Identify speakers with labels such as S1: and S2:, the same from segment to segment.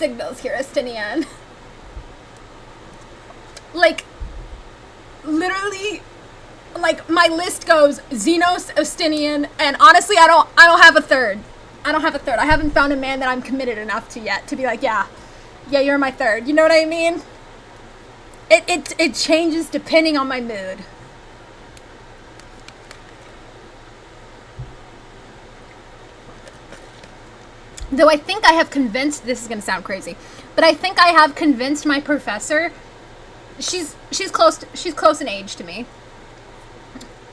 S1: signals here, Estinian. Like, literally, like, my list goes Xenos, Estinian, and honestly, I don't have a third. I don't have a third. I haven't found a man that I'm committed enough to yet to be like, yeah, you're my third. You know what I mean? It changes depending on my mood. Though I think I have convinced, this is going to sound crazy, but I think I have convinced my professor. She's close in age to me.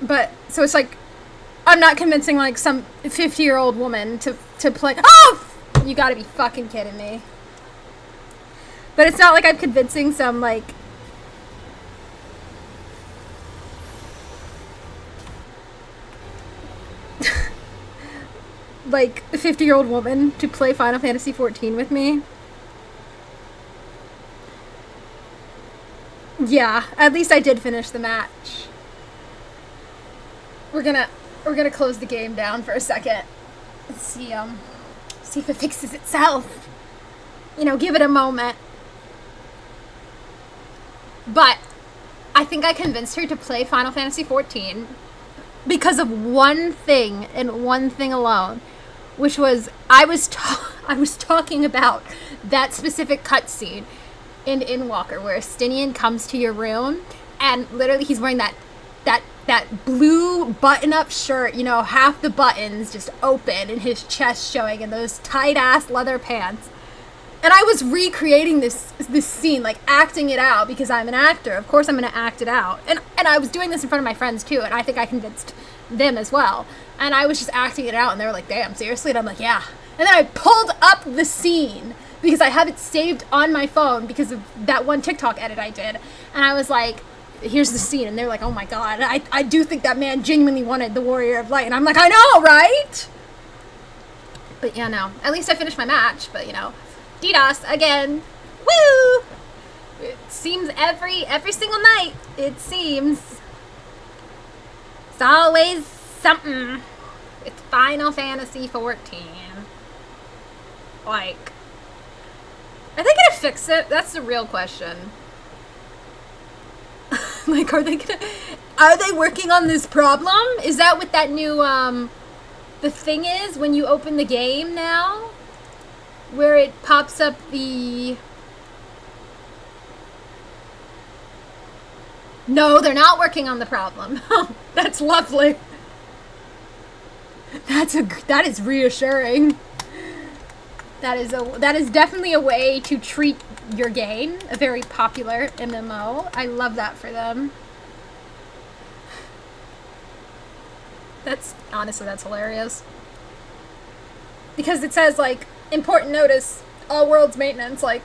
S1: But so it's like I'm not convincing like some 50-year-old woman to play. Oh, you got to be fucking kidding me. But it's not like I'm convincing some like like a 50-year-old woman to play Final Fantasy XIV with me. Yeah, at least I did finish the match. We're gonna close the game down for a second. Let's see if it fixes itself. You know, give it a moment. But I think I convinced her to play Final Fantasy XIV because of one thing and one thing alone, which was I was talking about that specific cutscene in Endwalker where Estinian comes to your room and literally he's wearing that blue button-up shirt, you know, half the buttons just open and his chest showing and those tight-ass leather pants. And I was recreating this scene, like acting it out because I'm an actor. Of course I'm going to act it out. And I was doing this in front of my friends too, and I think I convinced them as well. And I was just acting it out and they were like, damn, seriously? And I'm like, yeah. And then I pulled up the scene because I have it saved on my phone because of that one TikTok edit I did. And I was like, here's the scene. And they're like, oh my god, I do think that man genuinely wanted the Warrior of Light. And I'm like, I know, right? But yeah, no. At least I finished my match, but you know. DDoS again. Woo! It seems every single night, it seems. It's always something. It's Final Fantasy XIV. Like, are they gonna fix it? That's the real question. Like, are they working on this problem? Is that what that new, the thing is when you open the game now? Where it pops up the... No, they're not working on the problem. That's lovely. That is reassuring. That is definitely a way to treat your game, a very popular MMO. I love that for them. Honestly, that's hilarious. Because it says, like, important notice, all worlds maintenance, like,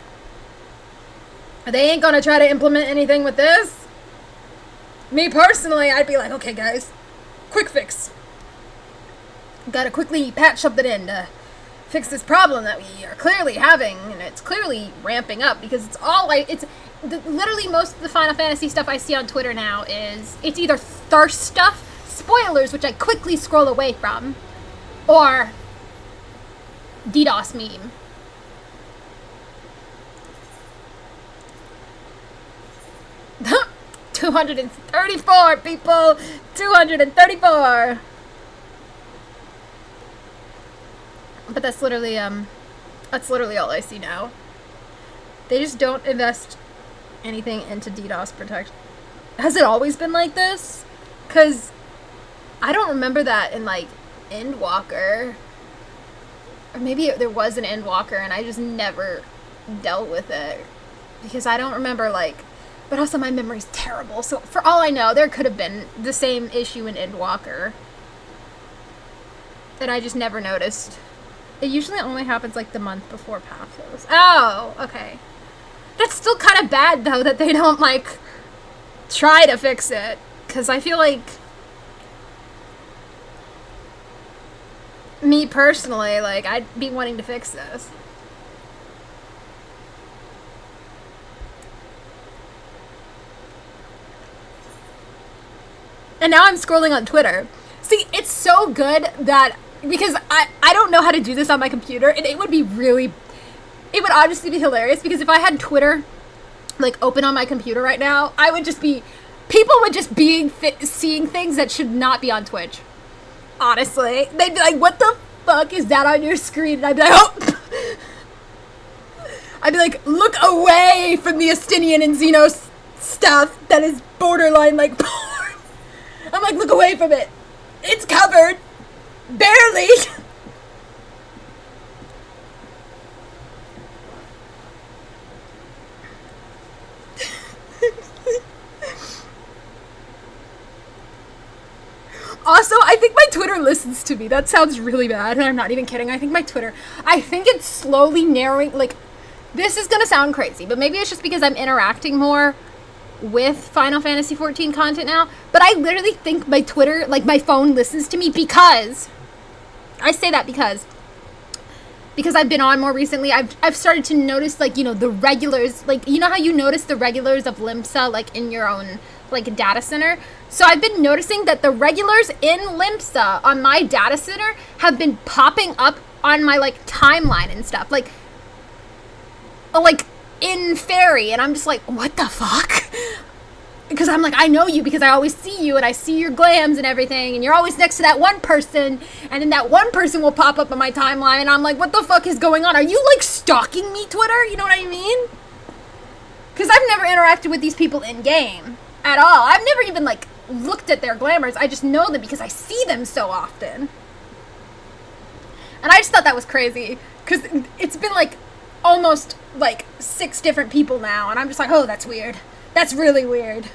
S1: they ain't gonna try to implement anything with this. Me personally, I'd be like, okay guys, quick fix. Gotta quickly patch something in to fix this problem that we are clearly having, and it's clearly ramping up because it's all like, literally most of the Final Fantasy stuff I see on Twitter now is, it's either thirst stuff, spoilers, which I quickly scroll away from, or DDoS meme. $234 people! 234! But that's literally all I see now. They just don't invest anything into DDoS protection. Has it always been like this? 'Cause I don't remember that in, like, Endwalker. Or maybe there was an Endwalker and I just never dealt with it. Because I don't remember, like... But also my memory's terrible, so for all I know, there could have been the same issue in Endwalker. That I just never noticed. It usually only happens, like, the month before Pathos. Oh, okay. That's still kind of bad, though, that they don't, like, try to fix it. Because I feel like... Me personally, like, I'd be wanting to fix this. And now I'm scrolling on Twitter. See, it's so good that, because I don't know how to do this on my computer, and it would be really, it would obviously be hilarious, because if I had Twitter, like, open on my computer right now, I would just be, people would just be seeing things that should not be on Twitch. Honestly. They'd be like, what the fuck is that on your screen? And I'd be like, oh! I'd be like, look away from the Estinian and Xenos stuff that is borderline like porn. I'm like, look away from it. It's covered. Barely. Also, I think my Twitter listens to me. That sounds really bad, and I'm not even kidding. I think it's slowly narrowing, like, this is gonna sound crazy, but maybe it's just because I'm interacting more with Final Fantasy XIV content now, but I literally think my Twitter, like, my phone listens to me, because, I say that because I've been on more recently. I've started to notice, like, you know, the regulars, like, you know how you notice the regulars of Limsa, like, in your own, like, data center? So I've been noticing that the regulars in Limsa on my data center have been popping up on my, like, timeline and stuff, like in Fairy, and I'm just like, what the fuck? Because I'm like, I know you because I always see you, and I see your glams and everything, and you're always next to that one person, and then that one person will pop up on my timeline, and I'm like, what the fuck is going on? Are you, like, stalking me, Twitter? You know what I mean? Because I've never interacted with these people in-game at all. I've never even, like, looked at their glamours. I just know them because I see them so often. And I just thought that was crazy, because it's been, like, almost, like, 6 different people now, and I'm just like, oh, that's weird. That's really weird.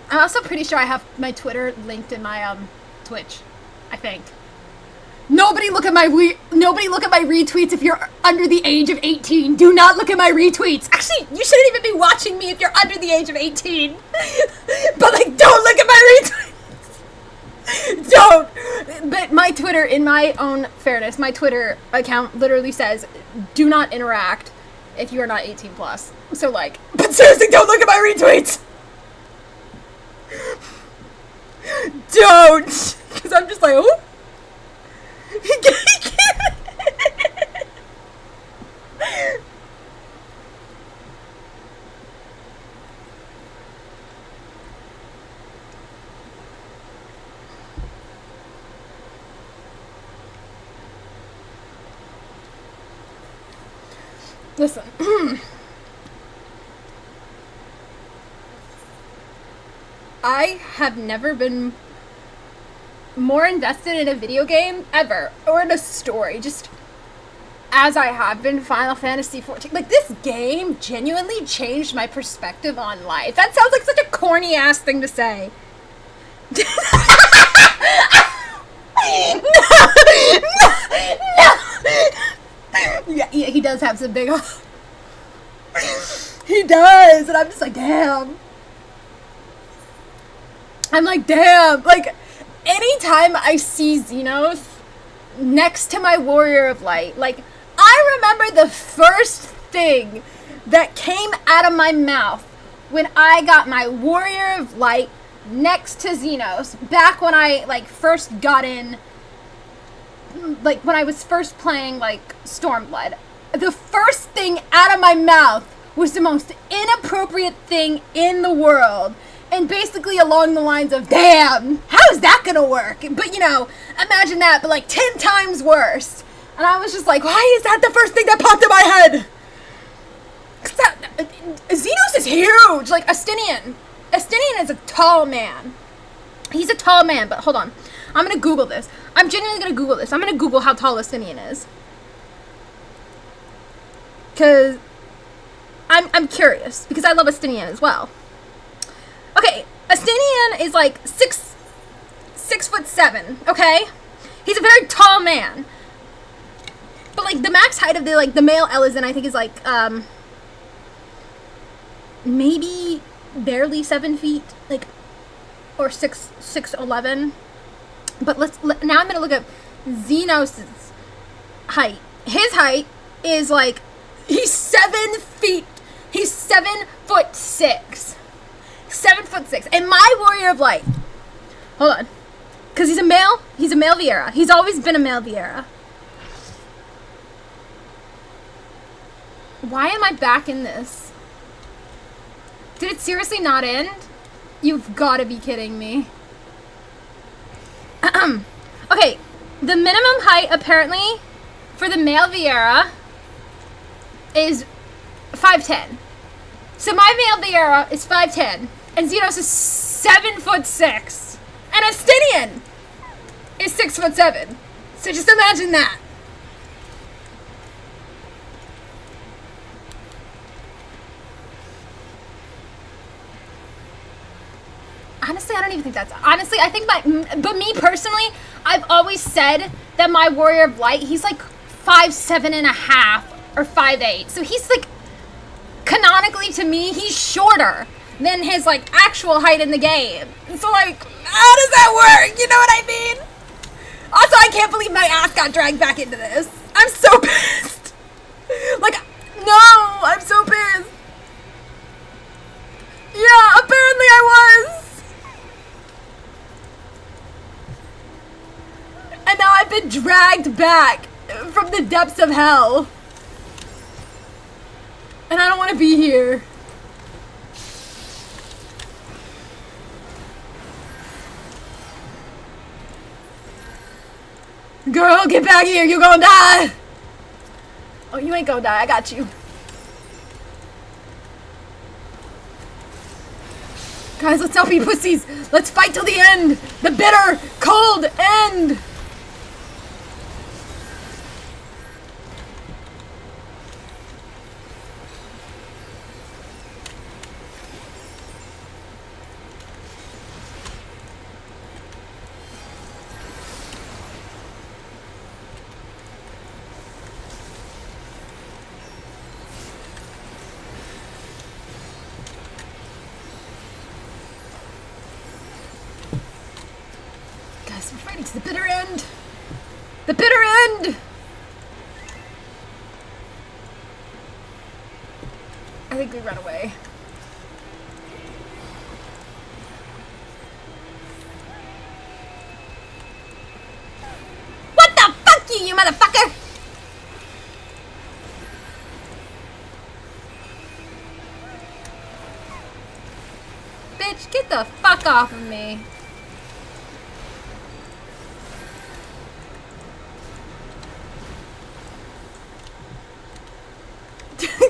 S1: I'm also pretty sure I have my Twitter linked in my, Twitch, I think. Nobody look at my retweets if you're under the age of 18. Do not look at my retweets. Actually, you shouldn't even be watching me if you're under the age of 18. But, like, don't look at my retweets. Don't. But my Twitter, in my own fairness, my Twitter account literally says, do not interact if you are not 18 plus. So, like, but seriously, don't look at my retweets. Don't. Because I'm just like, oh. Listen. I have never been more invested in a video game ever, or in a story, just as I have been Final Fantasy XIV. Like, this game genuinely changed my perspective on life. That sounds like such a corny ass thing to say. No. Yeah, he does have some big. He does, and I'm just like, damn. I'm like, damn. Like, anytime I see Xenos next to my Warrior of Light, like, I remember the first thing that came out of my mouth when I got my Warrior of Light next to Xenos, back when I, like, first got in, like, when I was first playing, like, Stormblood. The first thing out of my mouth was the most inappropriate thing in the world. And basically along the lines of, damn, how is that gonna work? But, you know, imagine that, but like 10 times worse. And I was just like, why is that the first thing that popped in my head? Xenos is huge. Like, Estinian is a tall man. He's a tall man, but hold on. I'm gonna Google this. I'm genuinely gonna Google this. I'm gonna Google how tall Estinian is. Because I'm curious, because I love Estinian as well. Okay, Estinian is like 6'7", okay? He's a very tall man. But like the max height of the male Elezen, I think, is like maybe barely 7 feet, like, or 6'11". But now I'm gonna look up Xenos' height. His height is like, he's 7 feet. He's 7'6". 7'6", and my Warrior of Light Hold on. Because he's a male Vieira. He's always been a male Vieira. Why am I back in this? Did it seriously not end? You've got to be kidding me. Okay, the minimum height apparently for the male Vieira is 5'10". So my male Vieira is 5'10", and Xenos is 7'6", and Estinian is 6'7". So just imagine that. Honestly, I don't even think that's... Honestly, I think but me personally, I've always said that my Warrior of Light, he's like 5'7.5" or 5'8". So he's like, canonically to me, he's shorter than his like actual height in the game. So like, how does that work? You know what I mean? Also, I can't believe my ass got dragged back into this. I'm so pissed. Like, no, I'm so pissed. Yeah, apparently I was. And now I've been dragged back from the depths of hell. And I don't want to be here. Girl, get back here. You're gonna die. Oh, you ain't gonna die. I got you. Guys, let's not be pussies. Let's fight till the end. The bitter, cold end. We're fighting to the bitter end. The bitter end. I think we run away. What the fuck you motherfucker! Bitch, get the fuck off of me.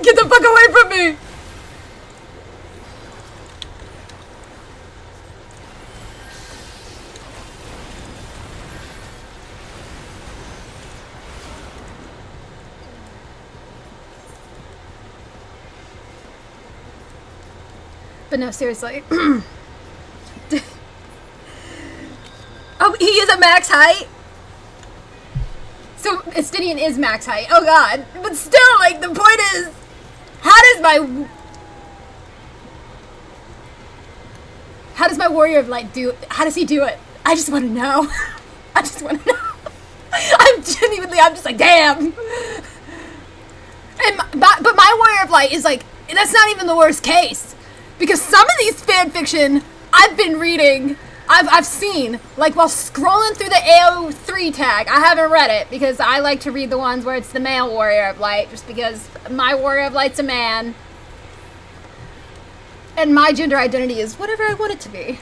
S1: Get the fuck away from me! But no, seriously. Oh, he is a max height? So, Estinian is max height. Oh god. But still, like, the point is, how does my Warrior of Light do, how does he do it? I just want to know. I just want to know. I'm just like, damn. And but my Warrior of Light is like, that's not even the worst case. Because some of these fan fiction I've been reading, I've seen, like while scrolling through the AO3 tag. I haven't read it because I like to read the ones where it's the male Warrior of Light, just because my Warrior of Light's a man. And my gender identity is whatever I want it to be.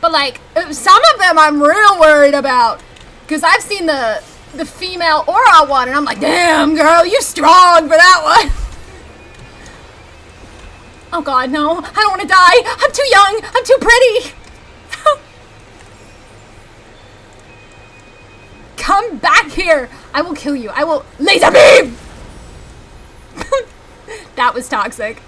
S1: But like, some of them I'm real worried about. Because I've seen the female Aura one, and I'm like, damn girl, you strong for that one. Oh god, no. I don't want to die. I'm too young. I'm too pretty. Come back here. I will kill you. I will laser beam. That was toxic.